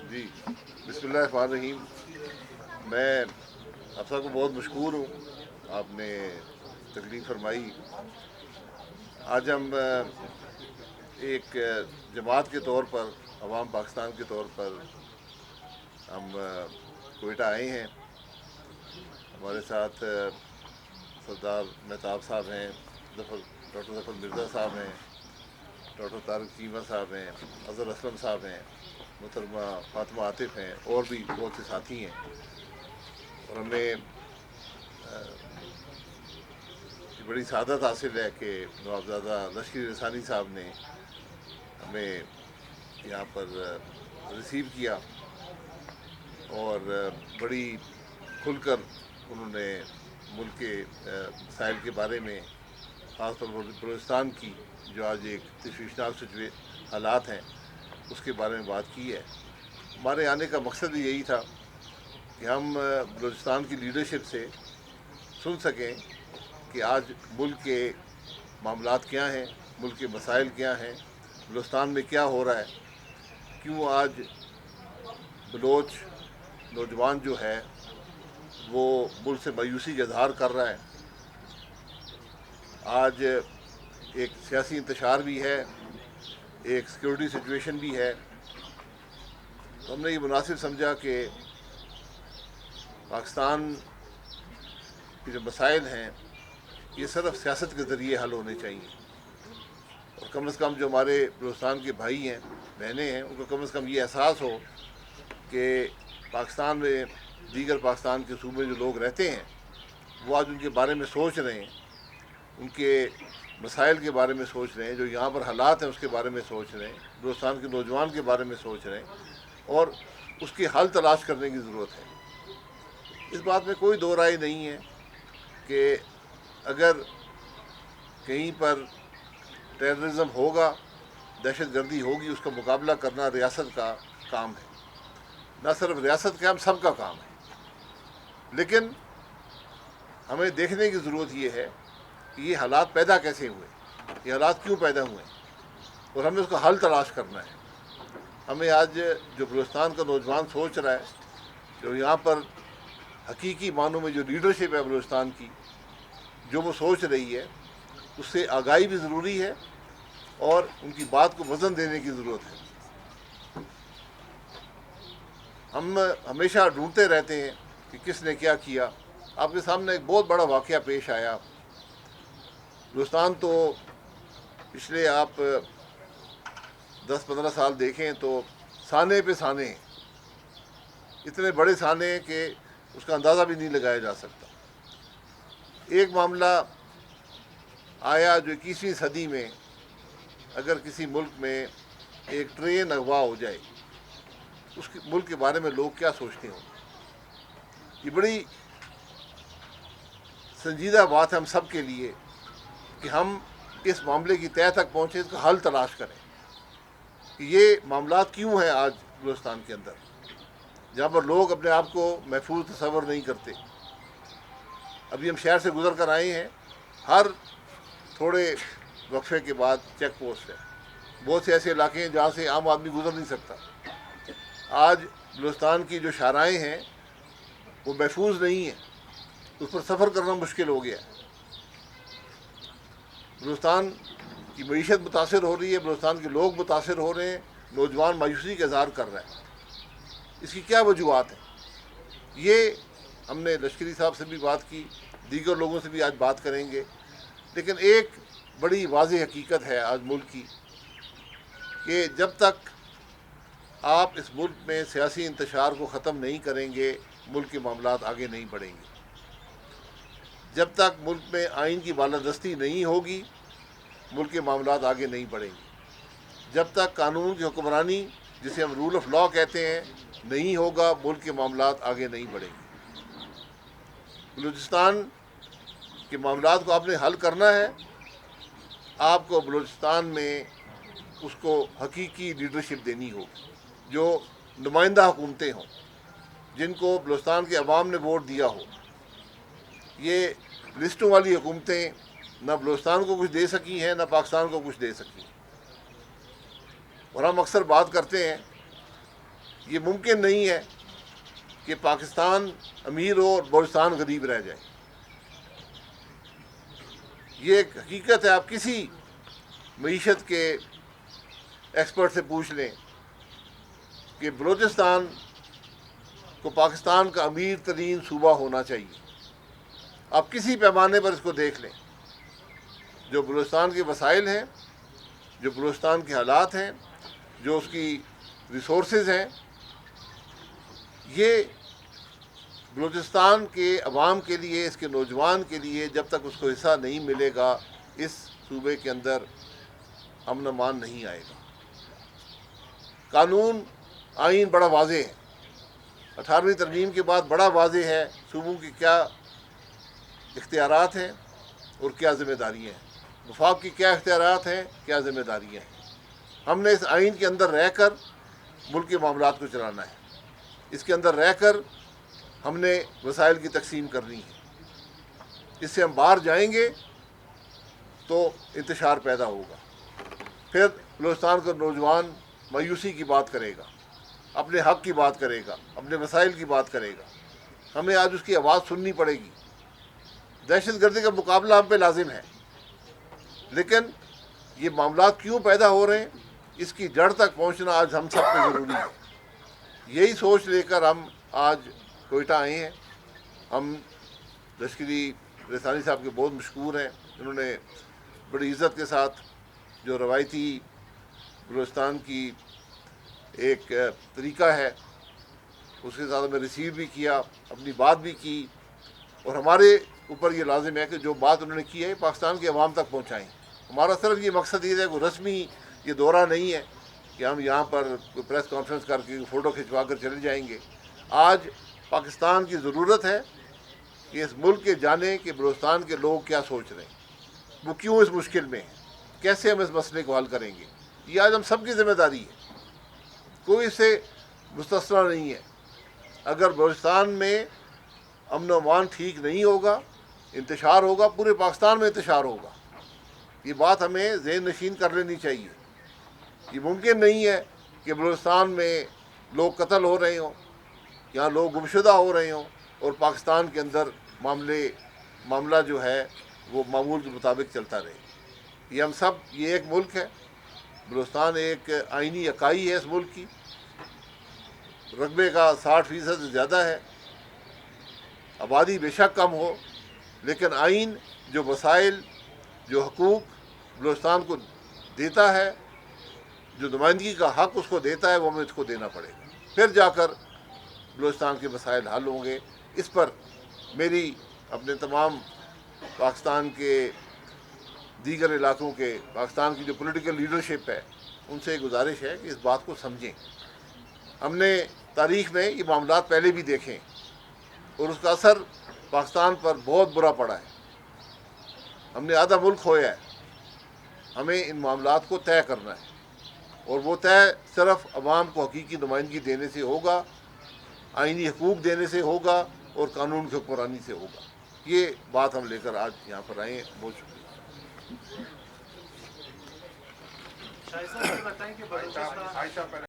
جی، بسم اللہ الرحمن الرحیم۔ میں آپ سب کو بہت مشکور ہوں، آپ نے تکلیف فرمائی۔ آج ہم ایک جماعت کے طور پر، عوام پاکستان کے طور پر ہم کوئٹہ آئے ہیں۔ ہمارے ساتھ سردار مہتاب صاحب ہیں، ڈاکٹر ظفر مرزا صاحب ہیں، ڈاکٹر طارق چیمہ صاحب ہیں، اظہر اسلم صاحب ہیں، محترمہ فاطمہ عاطف ہیں، اور بھی بہت سے ساتھی ہیں۔ اور ہمیں بڑی سعادت حاصل ہے کہ نوابزادہ لشکری رسانی صاحب نے ہمیں یہاں پر ریسیو کیا، اور بڑی کھل کر انہوں نے ملک کے مسائل کے بارے میں، خاص طور پر بلوچستان کی جو آج ایک تشویشناک حالات ہیں، اس کے بارے میں بات کی ہے۔ ہمارے آنے کا مقصد بھی یہی تھا کہ ہم بلوچستان کی لیڈرشپ سے سن سکیں کہ آج ملک کے معاملات کیا ہیں، ملک کے مسائل کیا ہیں، بلوچستان میں کیا ہو رہا ہے، کیوں آج بلوچ نوجوان جو ہے وہ ملک سے مایوسی کا اظہار کر رہا ہے۔ آج ایک سیاسی انتشار بھی ہے، ایک سیکورٹی سچویشن بھی ہے، تو ہم نے یہ مناسب سمجھا کہ پاکستان کے جو مسائل ہیں یہ صرف سیاست کے ذریعے حل ہونے چاہیے، اور کم از کم جو ہمارے بلوچستان کے بھائی ہیں، بہنیں ہیں، ان کو کم از کم یہ احساس ہو کہ پاکستان میں دیگر پاکستان کے صوبے جو لوگ رہتے ہیں وہ آج ان کے بارے میں سوچ رہے ہیں، ان کے مسائل کے بارے میں سوچ رہے ہیں، جو یہاں پر حالات ہیں اس کے بارے میں سوچ رہے ہیں، بلوچستان کے نوجوان کے بارے میں سوچ رہے ہیں، اور اس کی حل تلاش کرنے کی ضرورت ہے۔ اس بات میں کوئی دو رائے نہیں ہے کہ اگر کہیں پر ٹیررزم ہوگا، دہشت گردی ہوگی، اس کا مقابلہ کرنا ریاست کا کام ہے، نہ صرف ریاست کا، ہم سب کا کام ہے۔ لیکن ہمیں دیکھنے کی ضرورت یہ ہے کہ یہ حالات پیدا کیسے ہوئے، یہ حالات کیوں پیدا ہوئے، اور ہمیں اس کا حل تلاش کرنا ہے۔ ہمیں آج جو بلوچستان کا نوجوان سوچ رہا ہے، جو یہاں پر حقیقی معنوں میں جو لیڈرشپ ہے بلوچستان کی، جو وہ سوچ رہی ہے، اس سے آگاہی بھی ضروری ہے، اور ان کی بات کو وزن دینے کی ضرورت ہے۔ ہم ہمیشہ ڈھونڈتے رہتے ہیں کہ کس نے کیا کیا۔ آپ کے سامنے ایک بہت بڑا واقعہ پیش آیا۔ بلوچستان تو پچھلے آپ 10-15 سال دیکھیں تو سانے پہ سانے ہیں، اتنے بڑے سانے ہیں کہ اس کا اندازہ بھی نہیں لگایا جا سکتا۔ ایک معاملہ آیا جو 21ویں صدی میں اگر کسی ملک میں ایک ٹرین اغوا ہو جائے، اس ملک کے بارے میں لوگ کیا سوچتے ہوں۔ یہ بڑی سنجیدہ بات ہے ہم سب کے لیے کہ ہم اس معاملے کی تہہ تک پہنچیں، اس کا حل تلاش کریں کہ یہ معاملات کیوں ہیں آج بلوچستان کے اندر، جہاں پر لوگ اپنے آپ کو محفوظ تصور نہیں کرتے۔ ابھی ہم شہر سے گزر کر آئے ہیں، ہر تھوڑے وقفے کے بعد چیک پوسٹ ہے، بہت سے ایسے علاقے ہیں جہاں سے عام آدمی گزر نہیں سکتا۔ آج بلوچستان کی جو شاہراہیں ہیں وہ محفوظ نہیں ہیں، اس پر سفر کرنا مشکل ہو گیا ہے۔ بلوچستان کی معیشت متاثر ہو رہی ہے، بلوچستان کے لوگ متاثر ہو رہے ہیں، نوجوان مایوسی کا اظہار کر رہے ہیں۔ اس کی کیا وجوہات ہیں؟ یہ ہم نے لشکری صاحب سے بھی بات کی، دیگر لوگوں سے بھی آج بات کریں گے، لیکن ایک بڑی واضح حقیقت ہے آج ملک کی کہ جب تک آپ اس ملک میں سیاسی انتشار کو ختم نہیں کریں گے، ملک کے معاملات آگے نہیں بڑھیں گے۔ جب تک ملک میں آئین کی بالادستی نہیں ہوگی، ملک کے معاملات آگے نہیں بڑھیں گے۔ جب تک قانون کی حکمرانی، جسے ہم رول آف لاء کہتے ہیں، نہیں ہوگا، ملک کے معاملات آگے نہیں بڑھیں گے۔ بلوچستان کے معاملات کو آپ نے حل کرنا ہے، آپ کو بلوچستان میں اس کو حقیقی لیڈرشپ دینی ہوگی، جو نمائندہ حکومتیں ہوں، جن کو بلوچستان کے عوام نے ووٹ دیا ہو۔ یہ لسٹوں والی حکومتیں نہ بلوچستان کو کچھ دے سکی ہیں، نہ پاکستان کو کچھ دے سکی ہیں۔ اور ہم اکثر بات کرتے ہیں یہ ممکن نہیں ہے کہ پاکستان امیر ہو اور بلوچستان غریب رہ جائے. یہ ایک حقیقت ہے. آپ کسی معیشت کے ایکسپرٹ سے پوچھ لیں کہ بلوچستان کو پاکستان کا امیر ترین صوبہ ہونا چاہیے. آپ کسی پیمانے پر اس کو دیکھ لیں. جو بلوچستان کے وسائل ہیں، جو بلوچستان کے حالات ہیں، جو اس کی ریسورسز ہیں، یہ بلوچستان کے عوام کے لیے، اس کے نوجوان کے لیے جب تک اس کو حصہ نہیں ملے گا، اس صوبے کے اندر امن و امان نہیں آئے گا. قانون آئین بڑا واضح ہے. 18ویں ترمیم کے بعد بڑا واضح ہے صوبوں کی کیا اختیارات ہیں اور کیا ذمہ داریاں ہیں. وفاق کی کیا اختیارات ہیں، کیا ذمہ داریاں ہیں. ہم نے اس آئین کے اندر رہ کر ملک کے معاملات کو چلانا ہے. اس کے اندر رہ کر ہم نے وسائل کی تقسیم کرنی ہے. اس سے ہم باہر جائیں گے تو انتشار پیدا ہوگا. پھر بلوچستان کا نوجوان مایوسی کی بات کرے گا، اپنے حق کی بات کرے گا، اپنے وسائل کی بات کرے گا. ہمیں آج اس کی آواز سننی پڑے گی. دہشت گردی کا مقابلہ ہم پہ لازم ہے، لیکن یہ معاملات کیوں پیدا ہو رہے ہیں، اس کی جڑ تک پہنچنا آج ہم سب پہ ضروری ہے. یہی سوچ لے کر ہم آج کوئٹہ آئے ہیں. ہم لشکری رسانی صاحب کے بہت مشکور ہیں. انہوں نے بڑی عزت کے ساتھ جو روایتی بلوچستان کی ایک طریقہ ہے اس کے ساتھ ہمیں ریسیو بھی کیا، اپنی بات بھی کی، اور ہمارے اوپر یہ لازم ہے کہ جو بات انہوں نے کی ہے پاکستان کے عوام تک پہنچائیں. ہمارا صرف یہ مقصد یہ ہے کہ رسمی یہ دورہ نہیں ہے کہ ہم یہاں پر پریس کانفرنس کر کے فوٹو کھنچوا کر چلے جائیں گے. آج پاکستان کی ضرورت ہے کہ اس ملک کے جانیں کہ بلوچستان کے لوگ کیا سوچ رہے ہیں، وہ کیوں اس مشکل میں ہیں، کیسے ہم اس مسئلے کو حل کریں گے. یہ آج ہم سب کی ذمہ داری ہے، کوئی اس سے مستثنیٰ نہیں ہے. اگر بلوچستان میں امن و امان ٹھیک نہیں ہوگا، انتشار ہوگا، پورے پاکستان میں انتشار ہوگا. یہ بات ہمیں ذہن نشین کر لینی چاہیے. یہ ممکن نہیں ہے کہ بلوچستان میں لوگ قتل ہو رہے ہوں، یہاں لوگ گمشدہ ہو رہے ہوں، اور پاکستان کے اندر معاملہ جو ہے وہ معمول کے مطابق چلتا رہے. یہ ہم سب، یہ ایک ملک ہے. بلوچستان ایک آئینی اکائی ہے اس ملک کی. رقبے کا 60% سے زیادہ ہے. آبادی بے شک کم ہو، لیکن آئین جو وسائل، جو حقوق بلوچستان کو دیتا ہے، جو نمائندگی کا حق اس کو دیتا ہے، وہ ہمیں اس کو دینا پڑے گا. پھر جا کر بلوچستان کے مسائل حل ہوں گے. اس پر میری اپنے تمام پاکستان کے دیگر علاقوں کے، پاکستان کی جو پولیٹیکل لیڈرشپ ہے، ان سے گزارش ہے کہ اس بات کو سمجھیں. ہم نے تاریخ میں یہ معاملات پہلے بھی دیکھیں اور اس کا اثر پاکستان پر بہت برا پڑا ہے. ہم نے آدھا ملک کھویا ہے. ہمیں ان معاملات کو طے کرنا ہے، اور وہ طے صرف عوام کو حقیقی نمائندگی دینے سے ہوگا، آئینی حقوق دینے سے ہوگا، اور قانون کی حکمرانی سے ہوگا. یہ بات ہم لے کر آج یہاں پر آئے ہیں. بہت شکریہ. شاہد صاحب یہ بتائیں کہ بلوچستان